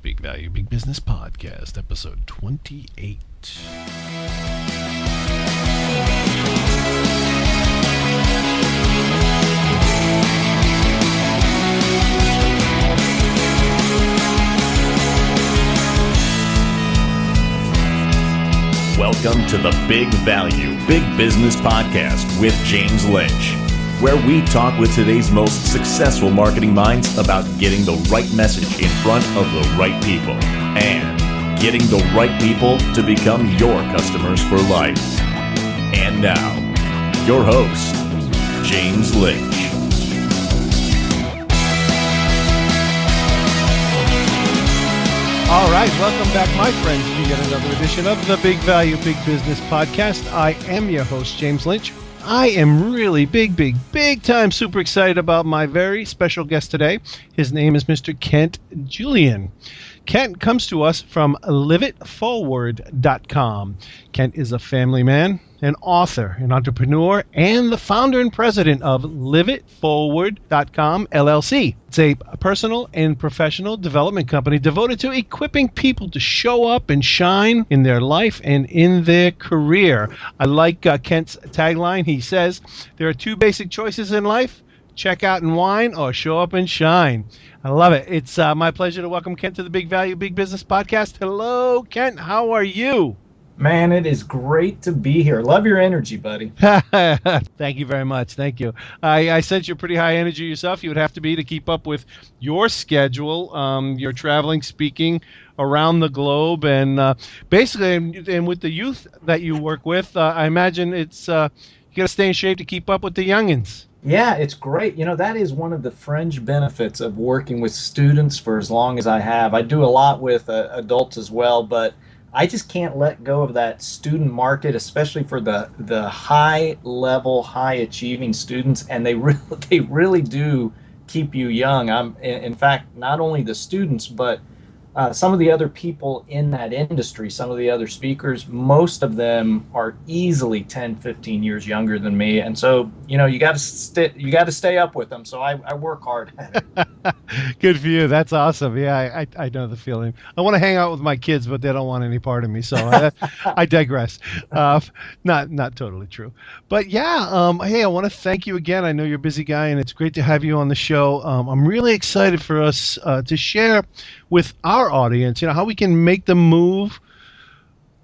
Big Value, Big Business Podcast, episode 28. Welcome to the Big Value, Big Business Podcast with James Lynch, where we talk with today's most successful marketing minds about getting the right message in front of the right people and getting the right people to become your customers for life. And now, your host, James Lynch. All right, welcome back, my friends, to yet another edition of the Big Value, Big Business Podcast. I am your host, James Lynch. I am really big time super excited about my very special guest today. His name is Mr. Kent Julian. Kent comes to us from liveitforward.com. Kent is a family man, an author, an entrepreneur, and the founder and president of liveitforward.com, LLC. It's a personal and professional development company devoted to equipping people to show up and shine in their life and in their career. I like Kent's tagline. He says, there are two basic choices in life: check out and whine or show up and shine. I love it. It's my pleasure to welcome Kent to the Big Value, Big Business Podcast. Hello, Kent. How are you? Man, it is great to be here. Love your energy, buddy. Thank you very much. Thank you. I sense you're pretty high energy yourself. You would have to be to keep up with your schedule. You're traveling, speaking around the globe, and basically, and with the youth that you work with, I imagine it's you got to stay in shape to keep up with the youngins. Yeah, it's great. You know, that is one of the fringe benefits of working with students for as long as I have. I do a lot with adults as well, but I just can't let go of that student market, especially for the high level, high achieving students, and they really do keep you young. In fact, not only the students, but some of the other people in that industry, some of the other speakers, most of them are easily 10, 15 years younger than me. And so, you know, you got to stay up with them. So I work hard at it. Good for you. That's awesome. Yeah, I know the feeling. I want to hang out with my kids, but they don't want any part of me. So I digress. Not totally true. But yeah, hey, I want to thank you again. I know you're a busy guy, and it's great to have you on the show. I'm really excited for us to share with our audience, you know, how we can make the move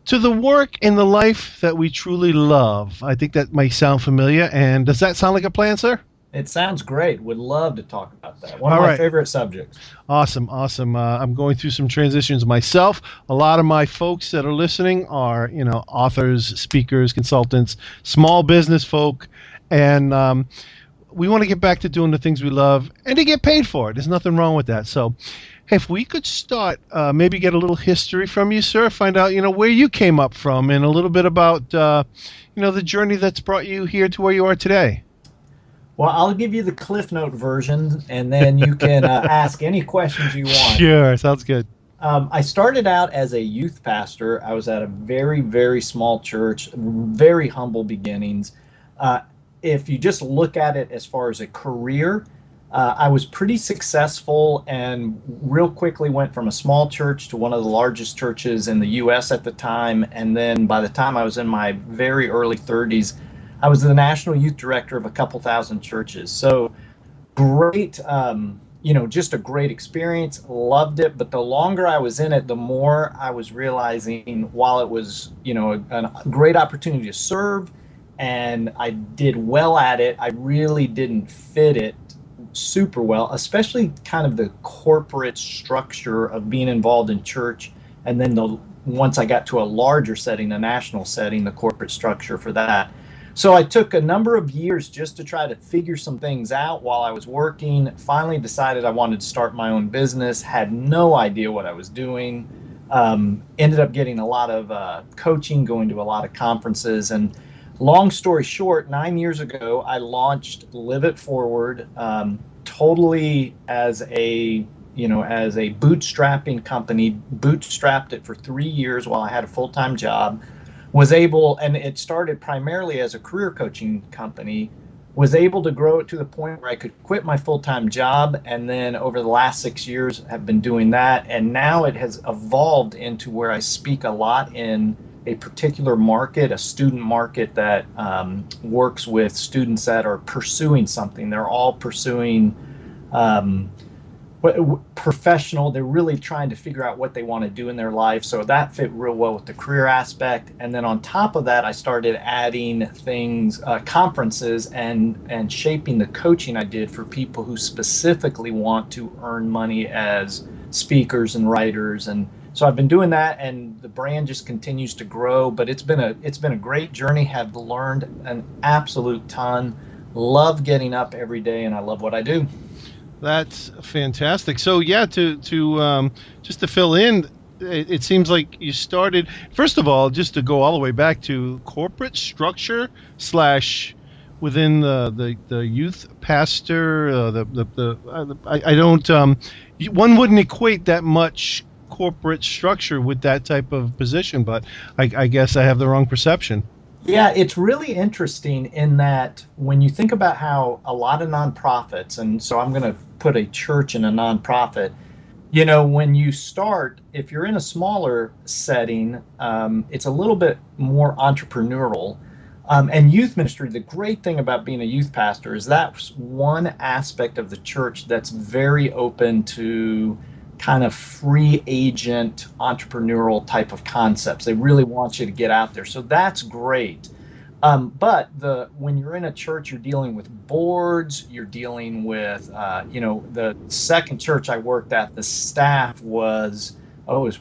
to the work and the life that we truly love. I think that might sound familiar. And does that sound like a plan, sir? It sounds great. Would love to talk about that. One of my favorite subjects. Awesome. I'm going through some transitions myself. A lot of my folks that are listening are, you know, authors, speakers, consultants, small business folk, and we want to get back to doing the things we love and to get paid for it. There's nothing wrong with that. So if we could start, maybe get a little history from you, sir, find out, you know, where you came up from and a little bit about, you know, the journey that's brought you here to where you are today. Well, I'll give you the Cliff Note version, and then you can ask any questions you want. Sure, sounds good. I started out as a youth pastor. I was at a very, very small church, very humble beginnings. If you just look at it as far as a career, I was pretty successful and real quickly went from a small church to one of the largest churches in the U.S. at the time. And then by the time I was in my very early 30s, I was the national youth director of a couple thousand churches. So great, you know, just a great experience. Loved it. But the longer I was in it, the more I was realizing, while it was, you know, a great opportunity to serve and I did well at it, I really didn't fit it super well, especially kind of the corporate structure of being involved in church. And then once I got to a larger setting, a national setting, the corporate structure for that. So I took a number of years just to try to figure some things out while I was working. Finally decided I wanted to start my own business, had no idea what I was doing. Ended up getting a lot of coaching, going to a lot of conferences. And long story short, 9 years ago, I launched Live It Forward totally as a bootstrapping company, bootstrapped it for 3 years while I had a full-time job. Was able, and it started primarily as a career coaching company, was able to grow it to the point where I could quit my full-time job, and then over the last 6 years have been doing that, and now it has evolved into where I speak a lot in a particular market, a student market that works with students that are pursuing something. They're all pursuing professional. They're really trying to figure out what they want to do in their life. So that fit real well with the career aspect. And then on top of that, I started adding things, conferences, and shaping the coaching I did for people who specifically want to earn money as speakers and writers. And so I've been doing that, and the brand just continues to grow. But it's been a great journey. Have learned an absolute ton. Love getting up every day, and I love what I do. That's fantastic. So yeah, to just to fill in, it seems like you started, first of all, just to go all the way back to corporate structure / within the youth pastor. I don't. One wouldn't equate that much corporate structure with that type of position, but I guess I have the wrong perception. Yeah, it's really interesting in that when you think about how a lot of nonprofits, and so I'm going to put a church in a nonprofit, when you start, if you're in a smaller setting, it's a little bit more entrepreneurial. And youth ministry, the great thing about being a youth pastor is that's one aspect of the church that's very open to kind of free agent entrepreneurial type of concepts. They really want you to get out there. So that's great. But when you're in a church, you're dealing with boards, you're dealing with, the second church I worked at, the staff it was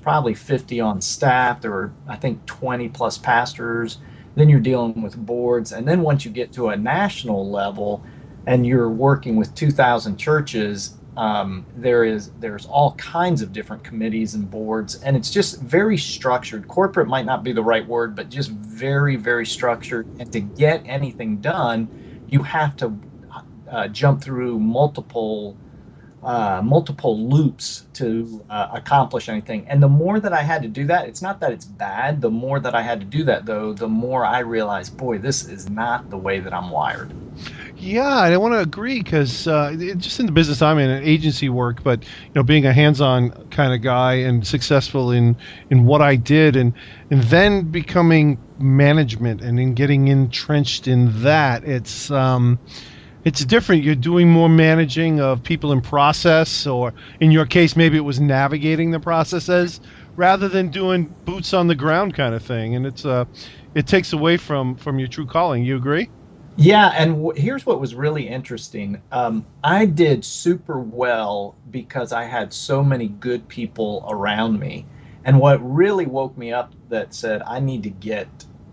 probably 50 on staff. There were, I think, 20 plus pastors. Then you're dealing with boards. And then once you get to a national level and you're working with 2,000 churches, there's all kinds of different committees and boards, and it's just very structured. Corporate might not be the right word, but just very, very structured. And to get anything done, you have to jump through multiple loops to accomplish anything. And the more that I had to do that, it's not that it's bad. The more that I had to do that, though, the more I realized, boy, this is not the way that I'm wired. Yeah, I want to agree because just in the business I'm in, agency work, but being a hands-on kind of guy and successful in what I did, and then becoming management and then getting entrenched in that, it's different. You're doing more managing of people in process, or in your case, maybe it was navigating the processes rather than doing boots on the ground kind of thing, and it takes away from your true calling. You agree? Yeah, and here's what was really interesting. I did super well because I had so many good people around me. And what really woke me up that said, I need to get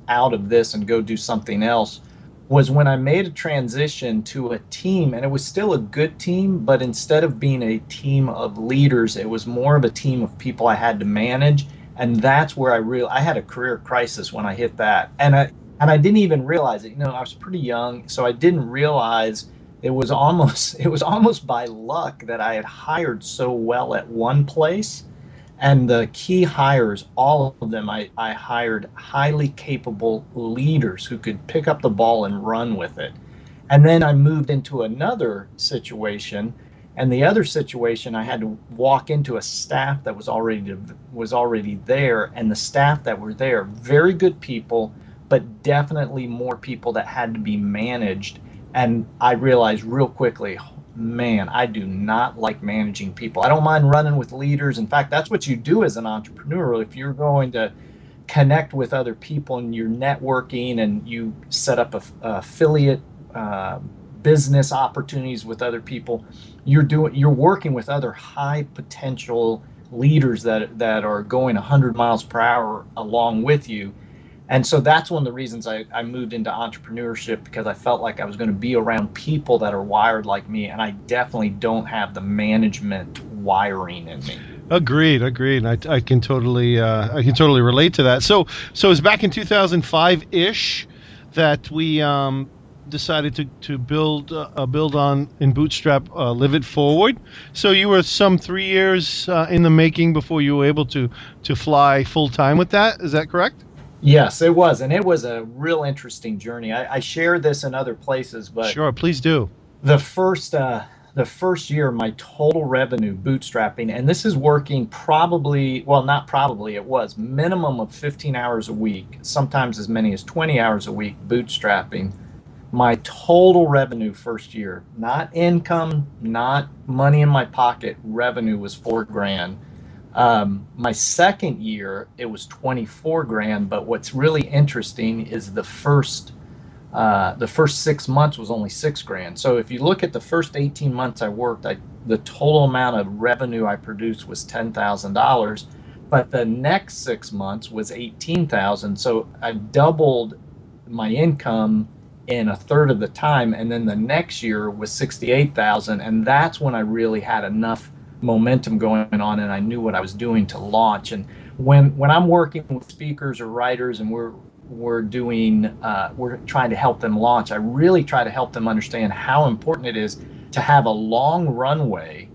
out of this and go do something else, was when I made a transition to a team, and it was still a good team, but instead of being a team of leaders, it was more of a team of people I had to manage. And that's where I had a career crisis when I hit that. And I didn't even realize it. I was pretty young, so I didn't realize it was almost by luck that I had hired so well at one place. And the key hires, all of them, I hired highly capable leaders who could pick up the ball and run with it. And then I moved into another situation, and the other situation I had to walk into a staff that was already there, and the staff that were there, very good people, but definitely more people that had to be managed. And I realized real quickly, man, I do not like managing people. I don't mind running with leaders. In fact, that's what you do as an entrepreneur. If you're going to connect with other people and you're networking and you set up affiliate business opportunities with other people, you're working with other high potential leaders that are going 100 miles per hour along with you. And so that's one of the reasons I moved into entrepreneurship, because I felt like I was going to be around people that are wired like me, and I definitely don't have the management wiring in me. Agreed. I can totally relate to that. So it's back in 2005-ish that we decided to build on and bootstrap Live It Forward. So you were some 3 years in the making before you were able to fly full time with that. Is that correct? Yes, it was, and it was a real interesting journey. I share this in other places, but Sure, please do. the first the first year, my total revenue bootstrapping, and this is working probably, well, not probably, it was minimum of 15 hours a week, sometimes as many as 20 hours a week bootstrapping. My total revenue first year, not income, not money in my pocket, revenue was 4 grand. My second year, it was 24 grand. But what's really interesting is the first 6 months was only 6 grand. So if you look at the first 18 months I worked, the total amount of revenue I produced was $10,000, but the next 6 months was 18,000. So I doubled my income in a third of the time, and then the next year was 68,000, and that's when I really had enough momentum going on, and I knew what I was doing to launch. And when I'm working with speakers or writers, and we're trying to help them launch, I really try to help them understand how important it is to have a long runway.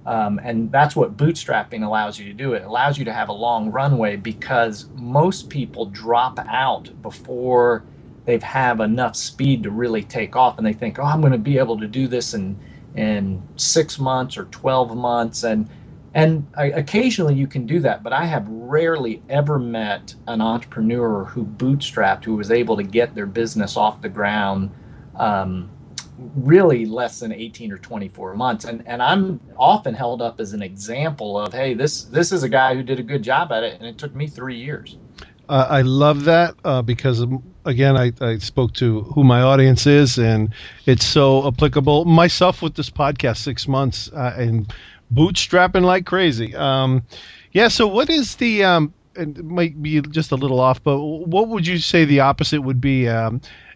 And that's what bootstrapping allows you to do. It allows you to have a long runway, because most people drop out before they've have enough speed to really take off, and they think, oh, I'm going to be able to do this in 6 months or 12 months. And occasionally you can do that, but I have rarely ever met an entrepreneur who bootstrapped, who was able to get their business off the ground really less than 18 or 24 months. And I'm often held up as an example of, hey, this is a guy who did a good job at it, and it took me 3 years. I love that because, again, I spoke to who my audience is, and it's so applicable. Myself with this podcast, 6 months, and bootstrapping like crazy. So what is the, it might be just a little off, but what would you say the opposite would be?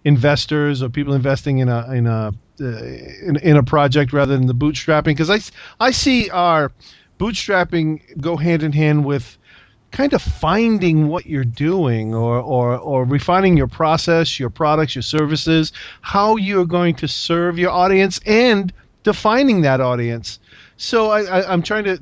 Investors or people investing in a project rather than the bootstrapping? Because I see our bootstrapping go hand in hand with kind of finding what you're doing, or refining your process, your products, your services, how you're going to serve your audience, and defining that audience. So I'm trying to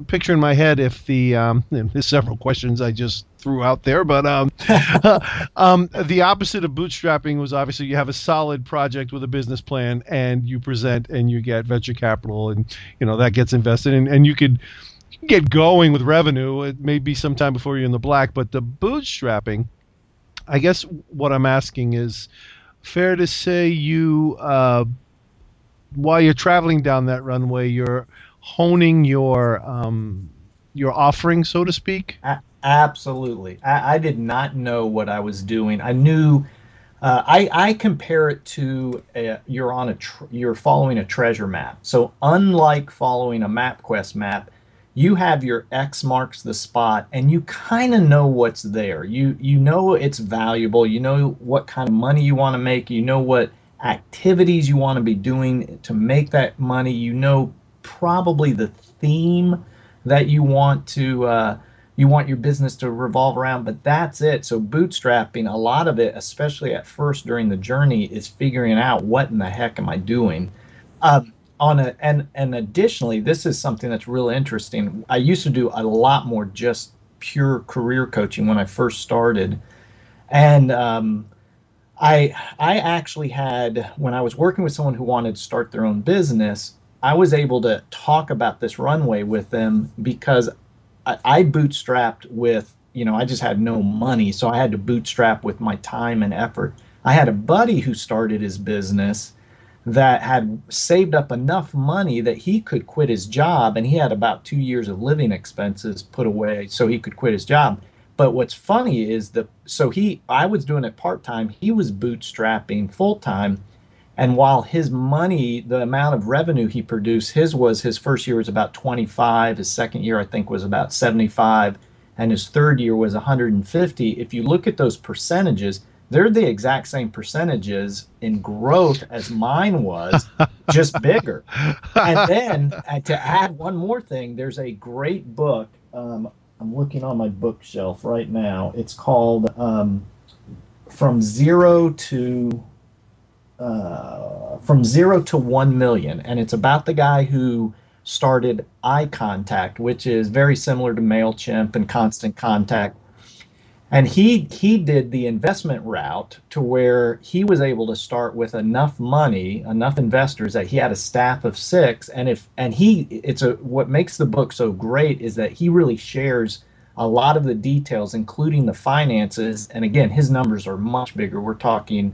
picture in my head if there's several questions I just threw out there, but the opposite of bootstrapping was obviously you have a solid project with a business plan, and you present and you get venture capital, and that gets invested in, and you could get going with revenue. It may be sometime before you're in the black, but the bootstrapping, I guess what I'm asking is, fair to say you, while you're traveling down that runway, you're honing your offering, so to speak? Absolutely. I did not know what I was doing. I knew, I compare it to you're following a treasure map. So unlike following a MapQuest map, you have your X marks the spot, and you kind of know what's there. You know it's valuable. You know what kind of money you want to make. You know what activities you want to be doing to make that money. You know probably the theme that you want your business to revolve around, but that's it. So bootstrapping, a lot of it, especially at first during the journey, is figuring out what in the heck am I doing. And additionally, this is something that's really interesting. I used to do a lot more just pure career coaching when I first started, and I actually had, when I was working with someone who wanted to start their own business, I was able to talk about this runway with them, because I bootstrapped with, I just had no money, so I had to bootstrap with my time and effort. I had a buddy who started his business that had saved up enough money that he could quit his job, and he had about 2 years of living expenses put away so he could quit his job. But what's funny is I was doing it part-time, he was bootstrapping full-time, and while his money, the amount of revenue he produced, his first year was about 25, his second year I think was about 75, and his third year was 150. If you look at those percentages, they're the exact same percentages in growth as mine was, just bigger. And then to add one more thing, there's a great book. I'm looking on my bookshelf right now. It's called From Zero to 1 Million. And it's about the guy who started Eye Contact, which is very similar to MailChimp and Constant Contact. And he did the investment route to where he was able to start with enough money, enough investors that he had a staff of 6. And if and he it's a what makes the book so great is that he really shares a lot of the details, including the finances. And again, his numbers are much bigger. We're talking,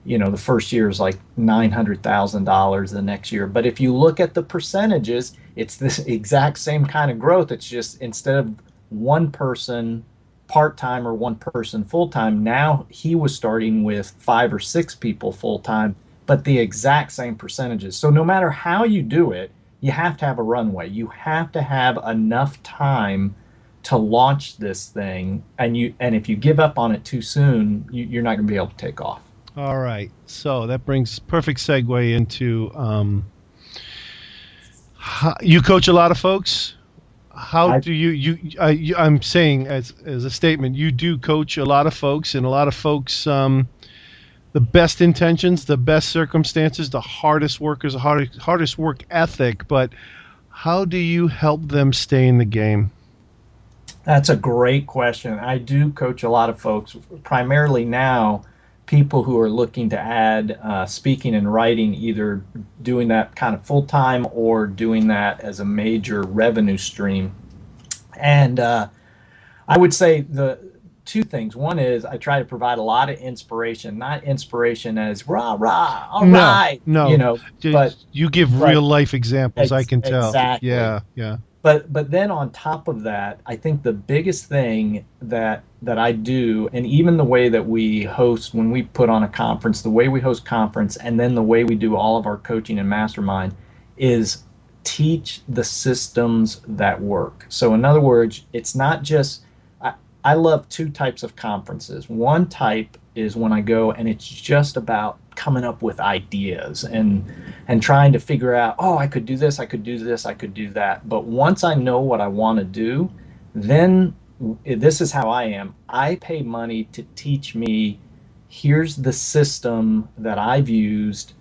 the first year is like $900,000, the next year. But if you look at the percentages, it's this exact same kind of growth. It's just instead of one person part-time or one person full-time, now he was starting with 5 or 6 people full-time, but the exact same percentages. So no matter how you do it, you have to have a runway. You have to have enough time to launch this thing, and if you give up on it too soon, you're not going to be able to take off. All right. So that brings perfect segue into you coach a lot of folks. How do I'm saying as a statement, you do coach a lot of folks, and a lot of folks, the best intentions, the best circumstances, the hardest workers, the hardest work ethic, but how do you help them stay in the game? That's a great question. I do coach a lot of folks, primarily now people who are looking to add speaking and writing, either doing that kind of full time or doing that as a major revenue stream. And I would say the two things. One is I try to provide a lot of inspiration, not inspiration as rah rah, all right, no, but you give real life examples. I can tell. Exactly. Yeah. But then on top of that, I think the biggest thing that I do, and even the way that we host when we put on a conference, the way we host conference, and then the way we do all of our coaching and mastermind, is teach the systems that work. So in other words, it's not just, I love 2 types of conferences. One type is when I go and it's just about coming up with ideas and trying to figure out, oh, I could do this, I could do this, I could do that. But once I know what I want to do, then this is how I am. I pay money to teach me, here's the system that I've used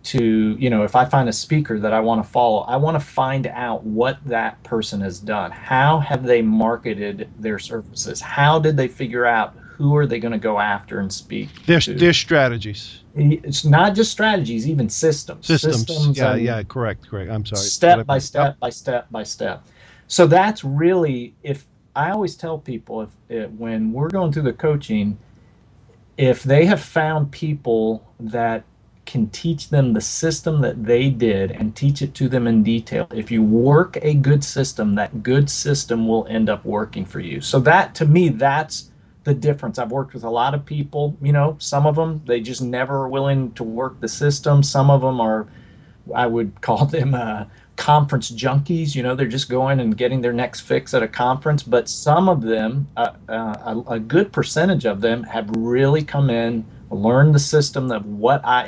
to, if I find a speaker that I want to follow, I want to find out what that person has done. How have they marketed their services? How did they figure out who are they going to go after and speak to? Their strategies. It's not just strategies, even systems. Yeah, correct. I'm sorry. Step by step. So that's really, if I always tell people, when we're going through the coaching, if they have found people that can teach them the system that they did and teach it to them in detail, if you work a good system, that good system will end up working for you. So that, to me, that's the difference. I've worked with a lot of people, some of them, they just never are willing to work the system. Some of them are, I would call them conference junkies. They're just going and getting their next fix at a conference. But some of them, a good percentage of them, have really come in, learned the system of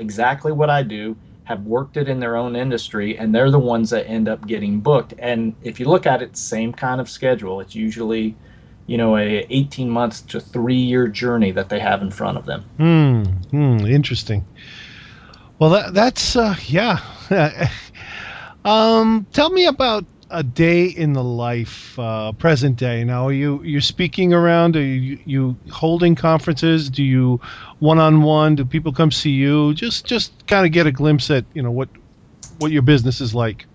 exactly what I do, have worked it in their own industry, and they're the ones that end up getting booked. And if you look at it, same kind of schedule. It's usually, a 18 months to 3-year journey that they have in front of them. Interesting. Well, that's yeah. Tell me about a day in the life, present day. Now, are you're speaking around? Are you holding conferences? Do you one-on-one? Do people come see you? Just kind of get a glimpse at what your business is like.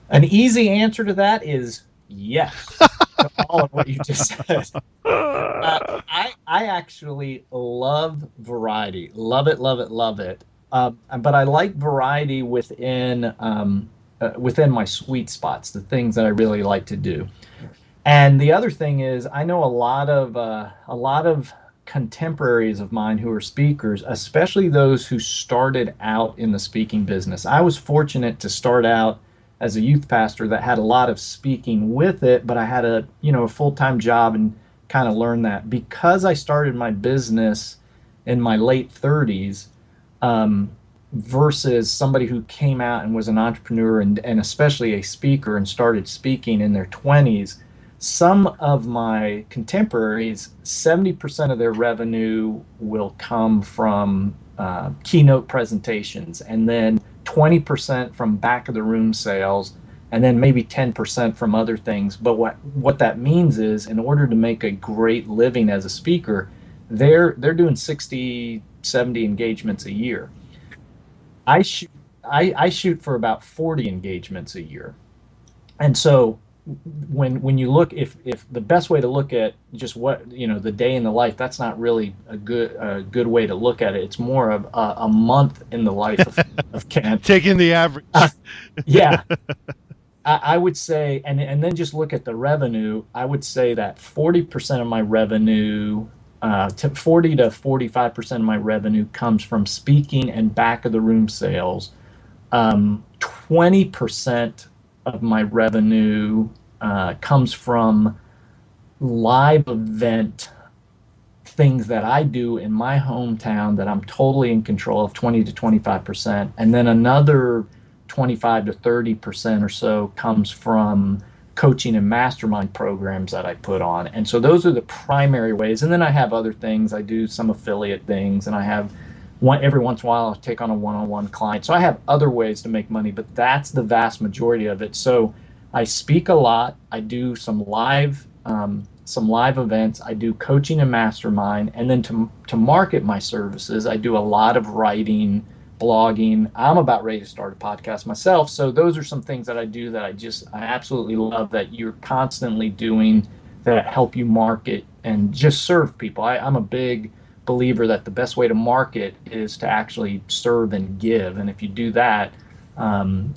An easy answer to that is yes. To all of what you just said. I actually love variety. Love it. But I like variety within my sweet spots, the things that I really like to do. And the other thing is, I know a lot of contemporaries of mine who are speakers, especially those who started out in the speaking business. I was fortunate to start out as a youth pastor that had a lot of speaking with it, but I had a full-time job and kind of learned that. Because I started my business in my late 30s, versus somebody who came out and was an entrepreneur and especially a speaker and started speaking in their 20s, some of my contemporaries, 70% of their revenue will come from keynote presentations, and then 20% from back of the room sales, and then maybe 10% from other things. But what that means is, in order to make a great living as a speaker, they're doing 60, 70 engagements a year. I shoot for about 40 engagements a year. And so when you look, if the best way to look at just what, the day in the life, that's not really a good way to look at it. It's more of a month in the life of Ken. Taking the average. Yeah. I would say, and then just look at the revenue. I would say that 40% of my revenue, 40 to 45% of my revenue comes from speaking and back of the room sales. 20% of my revenue comes from live event things that I do in my hometown that I'm totally in control of, 20 to 25%. And then another 25 to 30% or so comes from coaching and mastermind programs that I put on. And so those are the primary ways. And then I have other things. I do some affiliate things, and I have every once in a while I'll take on a one-on-one client. So I have other ways to make money, but that's the vast majority of it. So I speak a lot. I do some live events. I do coaching and mastermind. And then to market my services, I do a lot of writing, blogging. I'm about ready to start a podcast myself. So those are some things that I do that I absolutely love, that you're constantly doing, that help you market and just serve people. I'm a big believer that the best way to market is to actually serve and give. And if you do that,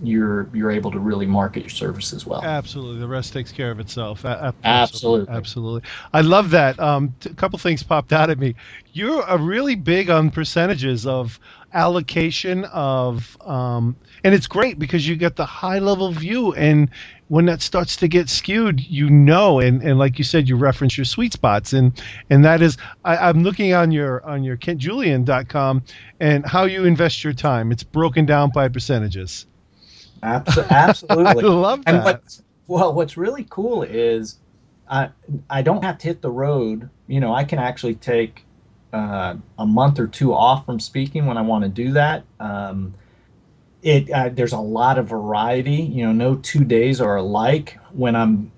you're able to really market your services well. Absolutely. The rest takes care of itself. Absolutely. I love that. A couple things popped out at me. You're really big on percentages of allocation of, and it's great because you get the high level view, and when that starts to get skewed, and like you said, you reference your sweet spots, and that is, I'm looking on your Julian.com and how you invest your time. It's broken down by percentages. Absolutely. I love that. And what's really cool is I don't have to hit the road. I can actually take a month or two off from speaking when I want to do that. There's a lot of variety. No 2 days are alike. When I'm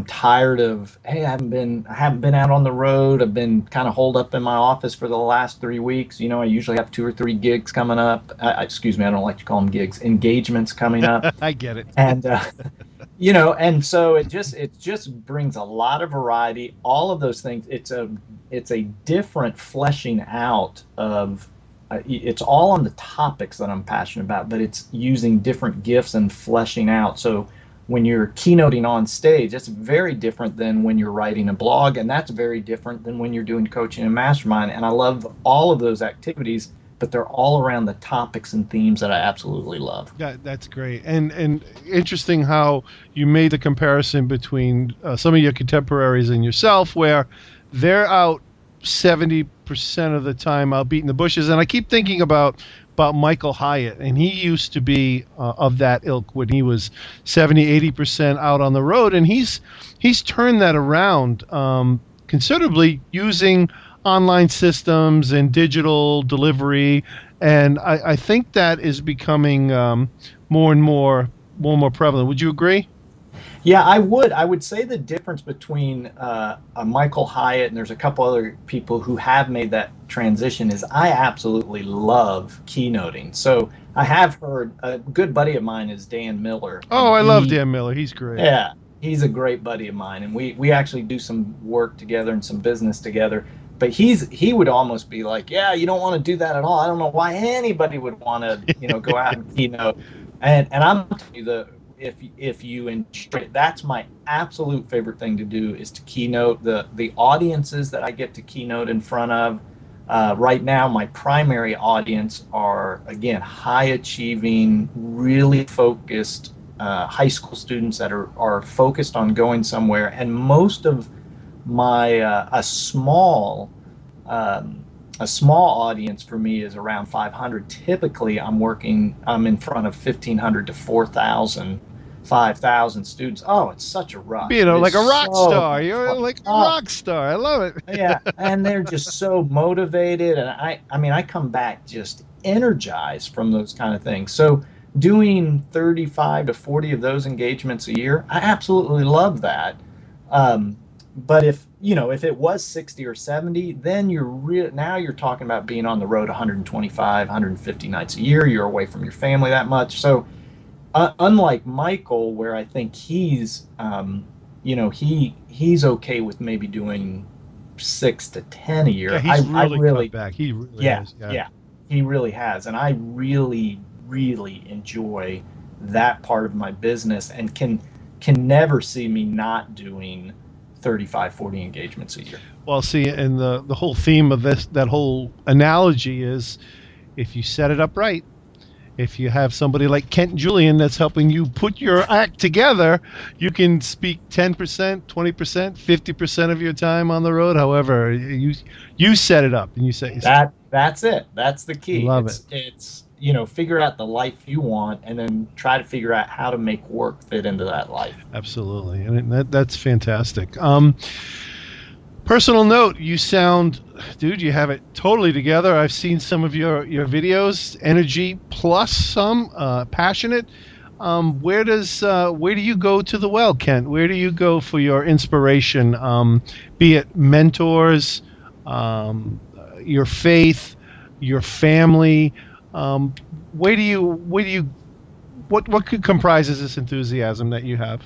tired of, hey, I haven't been out on the road. I've been kind of holed up in my office for the last 3 weeks. I usually have 2 or 3 gigs coming up. Excuse me, I don't like to call them gigs. Engagements coming up. I get it. And and so it just brings a lot of variety. All of those things. It's a different fleshing out of. It's all on the topics that I'm passionate about, but it's using different gifts and fleshing out. So when you're keynoting on stage, that's very different than when you're writing a blog, and that's very different than when you're doing coaching and mastermind. And I love all of those activities, but they're all around the topics and themes that I absolutely love. Yeah, that's great. And interesting how you made the comparison between some of your contemporaries and yourself, where they're out 70% of the time out beating the bushes. And I keep thinking about Michael Hyatt, and he used to be of that ilk when he was 70-80% out on the road, and he's turned that around considerably using online systems and digital delivery, and I think that is becoming more and more prevalent. Would you agree? Yeah, I would say the difference between a Michael Hyatt, and there's a couple other people who have made that transition, is I absolutely love keynoting. So I have heard, a good buddy of mine is Dan Miller. Oh, I love Dan Miller. He's great. Yeah, he's a great buddy of mine, and we actually do some work together and some business together. But he would almost be like, yeah, you don't want to do that at all. I don't know why anybody would want to go out and keynote. And I'm telling you, if you enjoy it, that's my absolute favorite thing to do, is to keynote. The audiences that I get to keynote in front of right now, my primary audience are, again, high achieving, really focused high school students that are focused on going somewhere. And most of my a small audience for me is around 500. Typically I'm in front of 1,500 to 4,000, 5,000 students. Oh, it's such a rush. Like a rock star. You're like a rock star. I love it. Yeah, and they're just so motivated, and I mean I come back just energized from those kind of things. So doing 35 to 40 of those engagements a year, I absolutely love that. But if it was 60 or 70, then now you're talking about being on the road 125, 150 nights a year. You're away from your family that much. So unlike Michael, where I think he's okay with maybe doing 6 to 10 a year. Yeah, he's really cut back. He really has. Yeah, he really has. And I really, really enjoy that part of my business, and can never see me not doing 35, 40 engagements a year. Well, see, and the whole theme of that whole analogy is, if you set it up right, if you have somebody like Kent Julian that's helping you put your act together, you can speak 10%, 20%, 50% of your time on the road. However, you set it up, and you say that's it. That's the key. Love It's figure out the life you want, and then try to figure out how to make work fit into that life. Absolutely, and that's fantastic. Personal note, you sound, dude, you have it totally together. I've seen some of your videos, energy plus some, passionate. Where do you go to the well, Kent? Where do you go for your inspiration? Be it mentors, your faith, your family. What comprises this enthusiasm that you have?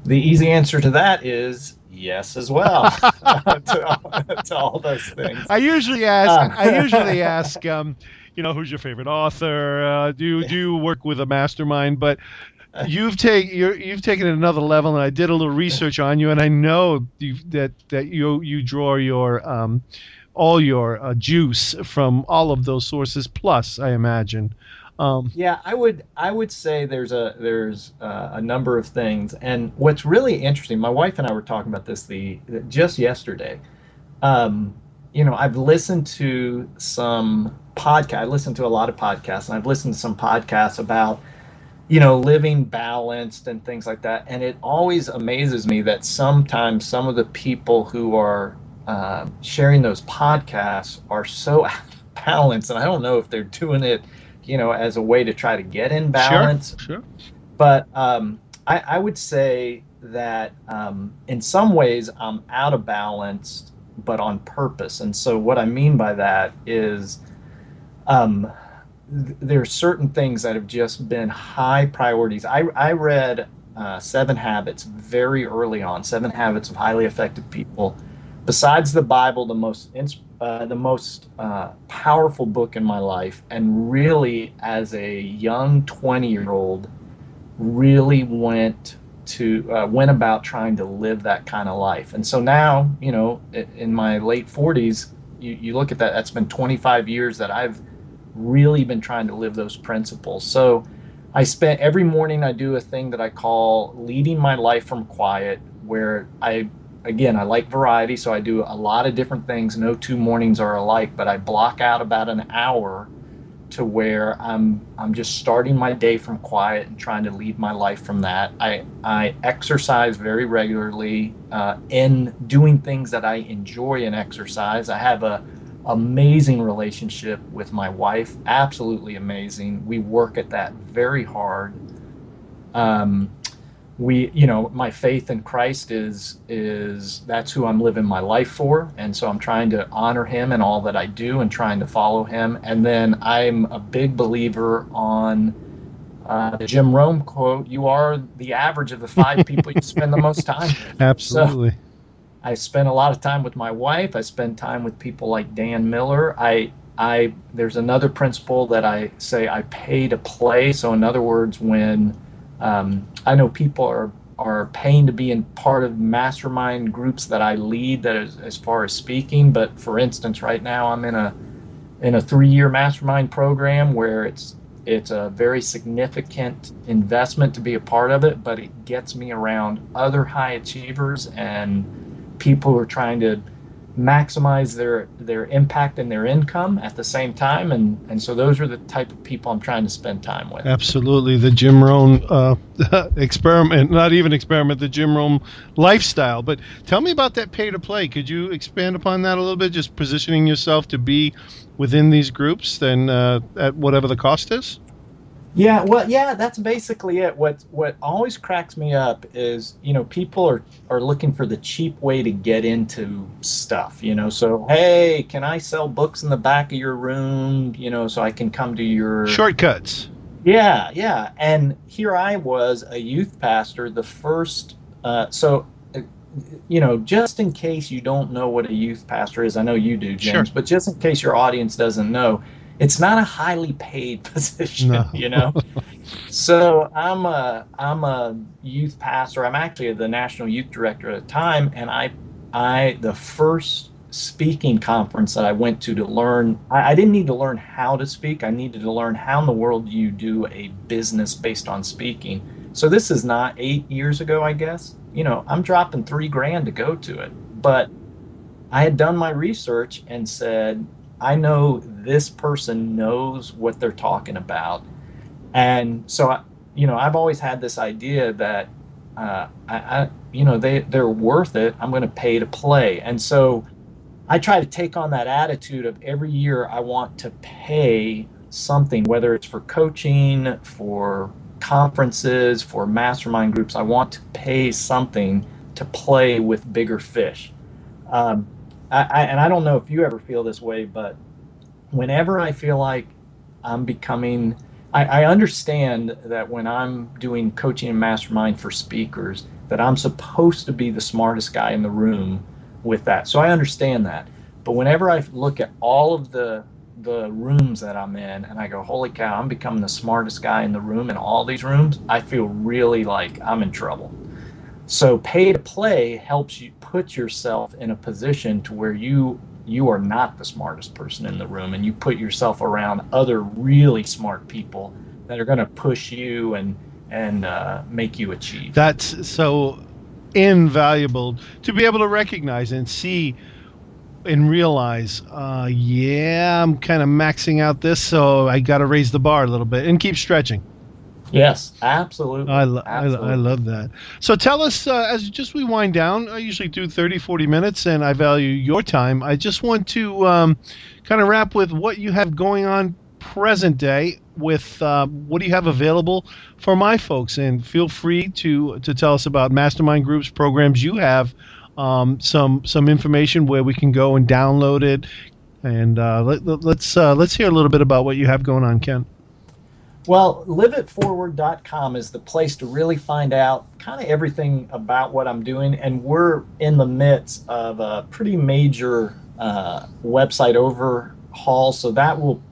The easy answer to that is yes as well. to all those things. I usually ask, who's your favorite author? Do you work with a mastermind? But you've taken it another level, and I did a little research on you, and I know that you draw your all your juice from all of those sources. Plus, I imagine. Yeah, I would say there's a number of things, and what's really interesting. My wife and I were talking about this just yesterday. I've listened to some podcast. I listen to a lot of podcasts, and I've listened to some podcasts about living balanced and things like that. And it always amazes me that sometimes some of the people who are sharing those podcasts are so out of balance, and I don't know if they're doing it as a way to try to get in balance. Sure. But I would say that in some ways I'm out of balance, but on purpose. And so what I mean by that is there are certain things that have just been high priorities. I read 7 Habits very early on, 7 Habits of Highly Effective People. Besides the Bible, the most powerful book in my life, and really as a young 20-year-old, really went about trying to live that kind of life. And so now, in my late 40s, you look at that, that's been 25 years that I've really been trying to live those principles. So every morning I do a thing that I call leading my life from quiet, where I like variety, so I do a lot of different things. No 2 mornings are alike, but I block out about an hour to where I'm just starting my day from quiet and trying to lead my life from that. I exercise very regularly in doing things that I enjoy in exercise. I have a amazing relationship with my wife, absolutely amazing. We work at that very hard. My faith in Christ is that's who I'm living my life for. And so I'm trying to honor him in all that I do and trying to follow him. And then I'm a big believer on the Jim Rome quote, "You are the average of the 5 people you spend the most time with." Absolutely. So I spend a lot of time with my wife. I spend time with people like Dan Miller. There's another principle that I say I pay to play. So in other words, when I know people are paying to be in part of mastermind groups that I lead, that is, as far as speaking. But for instance, right now I'm in a 3-year mastermind program where it's a very significant investment to be a part of it, but it gets me around other high achievers and people who are trying to maximize their impact and their income at the same time, and so those are the type of people I'm trying to spend time with. Absolutely. The Jim Rohn the Jim Rohn lifestyle. But tell me about that pay to play. Could you expand upon that a little bit, just positioning yourself to be within these groups then at whatever the cost is? Yeah, well, yeah, that's basically it. What always cracks me up is, people are looking for the cheap way to get into stuff, So, hey, can I sell books in the back of your room, so I can come to your. Shortcuts. Yeah, yeah. And here I was, a youth pastor, the first. Uh, just in case you don't know what a youth pastor is, I know you do, Sure. James, but just in case your audience doesn't know, it's not a highly paid position, No. So I'm a youth pastor. I'm actually the national youth director at the time, and I the first speaking conference that I went to learn, I didn't need to learn how to speak. I needed to learn how in the world you do a business based on speaking. So this is not 8 years ago, I guess. I'm dropping $3,000 to go to it, but I had done my research and said, I know this person knows what they're talking about. And so, I've always had this idea that, they're worth it. I'm going to pay to play. And so I try to take on that attitude of every year I want to pay something, whether it's for coaching, for conferences, for mastermind groups. I want to pay something to play with bigger fish. Um, and I don't know if you ever feel this way, but whenever I feel like I'm becoming, I understand that when I'm doing coaching and mastermind for speakers, that I'm supposed to be the smartest guy in the room with that. So I understand that. But whenever I look at all of the rooms that I'm in and I go, holy cow, I'm becoming the smartest guy in the room in all these rooms, I feel really like I'm in trouble. So pay to play helps you put yourself in a position to where you are not the smartest person in the room, and you put yourself around other really smart people that are going to push you and make you achieve. That's so invaluable to be able to recognize and see and realize, yeah, I'm kind of maxing out this, so I got to raise the bar a little bit and keep stretching. Yes, absolutely. I Absolutely. love that. So tell us, as just we wind down, I usually do 30, 40 minutes, and I value your time. I just want to kind of wrap with what you have going on present day with what do you have available for my folks, and feel free to tell us about mastermind groups, programs you have, some information where we can go and download it, and let's hear a little bit about what you have going on, Ken. Well, liveitforward.com is the place to really find out kind of everything about what I'm doing. And we're in the midst of a pretty major website overhaul. So that will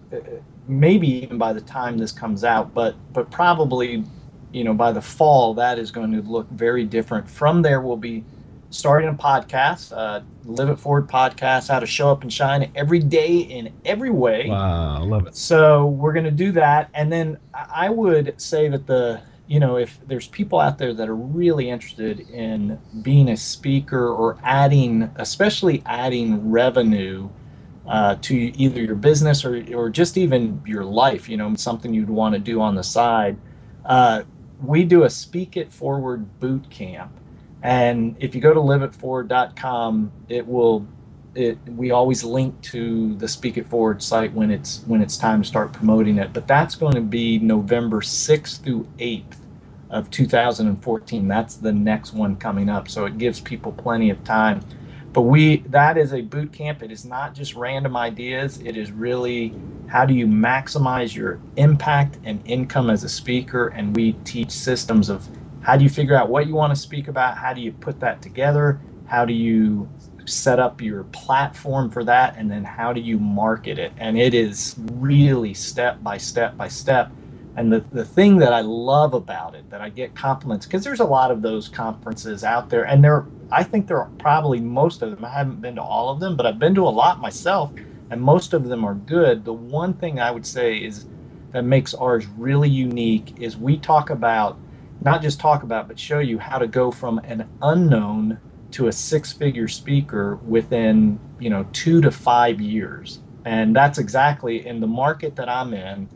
maybe even by the time this comes out, but probably, by the fall, that is going to look very different. From there, we'll be starting a podcast, Live It Forward podcast, how to show up and shine every day in every way. Wow, love it. So we're going to do that. And then I would say that if there's people out there that are really interested in being a speaker or especially adding revenue to either your business or just even your life, something you'd want to do on the side, we do a Speak It Forward boot camp. And if you go to liveitforward.com, we always link to the Speak It Forward site when it's time to start promoting it. But that's going to be November 6th through 8th of 2014. That's the next one coming up. So it gives people plenty of time. But that is a boot camp. It is not just random ideas. It is really how do you maximize your impact and income as a speaker. And we teach systems of how do you figure out what you want to speak about? How do you put that together? How do you set up your platform for that? And then how do you market it? And it is really step by step by step. And the thing that I love about it, that I get compliments, because there's a lot of those conferences out there, and I think there are probably most of them. I haven't been to all of them, but I've been to a lot myself, and most of them are good. The one thing I would say is that makes ours really unique is we not just talk about, but show you how to go from an unknown to a six-figure speaker within 2 to 5 years. And that's exactly in the market that I'm in.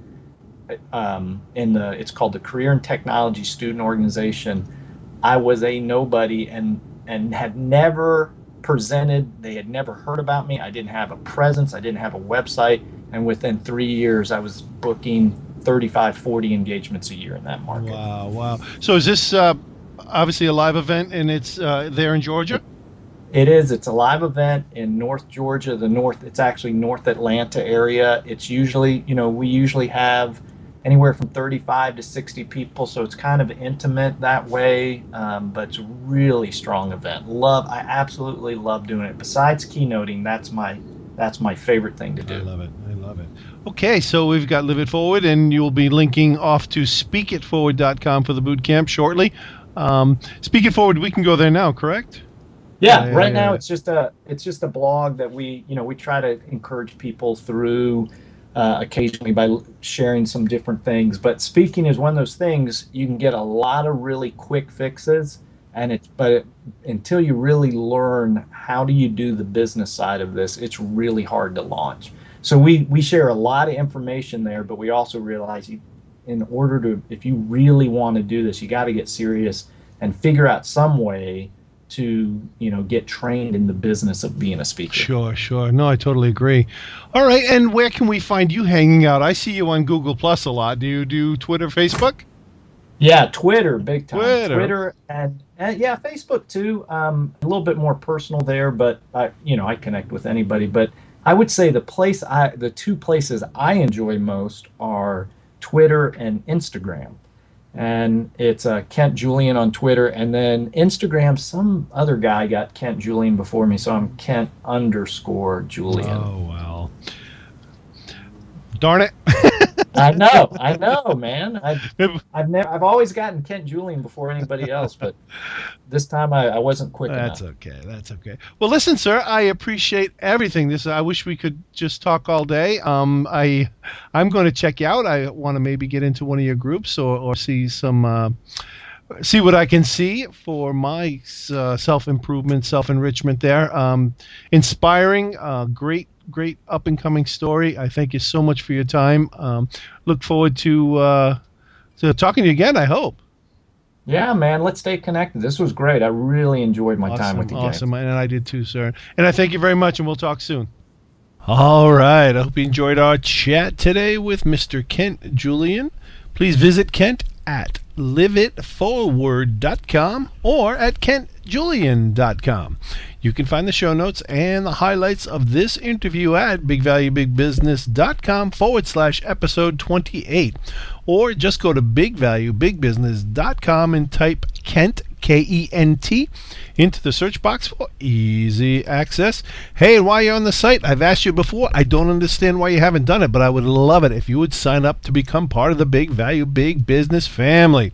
It's called the Career and Technology Student Organization. I was a nobody and had never presented. They had never heard about me. I didn't have a presence. I didn't have a website. And within 3 years, I was booking 35, 40 engagements a year in that market. Wow. So is this obviously a live event, and it's there in Georgia? It is. It's a live event in North Georgia, it's actually North Atlanta area. It's usually, we usually have anywhere from 35 to 60 people, so it's kind of intimate that way, but it's a really strong event. I absolutely love doing it. Besides keynoting, that's my favorite thing to do. I love it. Okay, so we've got Live It Forward, and you'll be linking off to speakitforward.com for the boot camp shortly. Speak It Forward, we can go there now, correct? Yeah, right now it's just a blog that we try to encourage people through occasionally by sharing some different things. But speaking is one of those things you can get a lot of really quick fixes, but until you really learn how do you do the business side of this, it's really hard to launch. So we share a lot of information there, but we also realize if you really want to do this, you got to get serious and figure out some way to get trained in the business of being a speaker. Sure. No, I totally agree. All right, and where can we find you hanging out? I see you on Google Plus a lot. Do you do Twitter, Facebook? Yeah, Twitter, big time. Twitter and yeah, Facebook too. A little bit more personal there, but I connect with anybody. But I would say the two places I enjoy most are Twitter and Instagram. And it's Kent Julian on Twitter, and then Instagram, some other guy got Kent Julian before me, so I'm Kent_Julian. Oh, well. Darn it. I know, man. I've always gotten Kent Julian before anybody else, but this time I wasn't quick enough. That's okay. Well, listen, sir, I appreciate everything. I wish we could just talk all day. I'm going to check you out. I want to maybe get into one of your groups or see see what I can see for my self-improvement, self-enrichment there. Inspiring, great up-and-coming story. I thank you so much for your time. Look forward to talking to you again, I hope. Yeah, man, let's stay connected. This was great. I really enjoyed my time with you guys. Awesome, and I did too, sir. And I thank you very much, and we'll talk soon. All right, I hope you enjoyed our chat today with Mr. Kent Julian. Please visit Kent at liveitforward.com or at kentjulian.com. You can find the show notes and the highlights of this interview at bigvaluebigbusiness.com/episode 28. Or just go to bigvaluebigbusiness.com and type Kent, Kent, into the search box for easy access. Hey, and while you're on the site, I've asked you before, I don't understand why you haven't done it, but I would love it if you would sign up to become part of the Big Value Big Business family.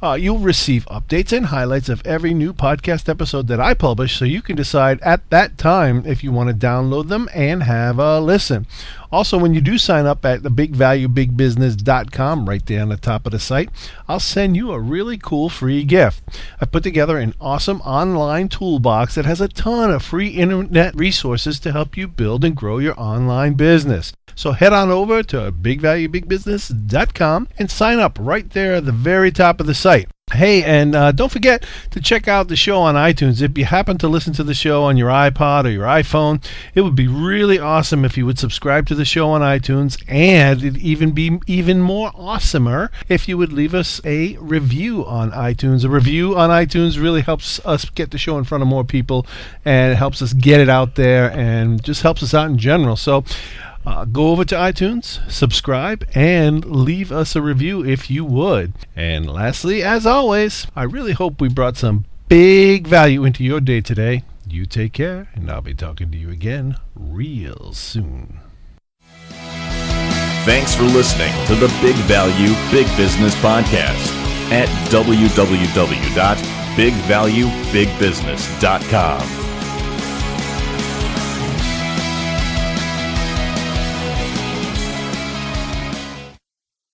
You'll receive updates and highlights of every new podcast episode that I publish, so you can decide at that time if you want to download them and have a listen. Also, when you do sign up at the bigvaluebigbusiness.com, right there on the top of the site, I'll send you a really cool free gift. I've put together an awesome online toolbox that has a ton of free internet resources to help you build and grow your online business. So head on over to bigvaluebigbusiness.com and sign up right there at the very top of the site. Hey, and don't forget to check out the show on iTunes. If you happen to listen to the show on your iPod or your iPhone, it would be really awesome if you would subscribe to the show on iTunes, and it'd even be even more awesomer if you would leave us a review on iTunes. A review on iTunes really helps us get the show in front of more people, and it helps us get it out there, and just helps us out in general. So go over to iTunes, subscribe, and leave us a review if you would. And lastly, as always, I really hope we brought some big value into your day today. You take care, and I'll be talking to you again real soon. Thanks for listening to the Big Value Big Business Podcast at www.bigvaluebigbusiness.com.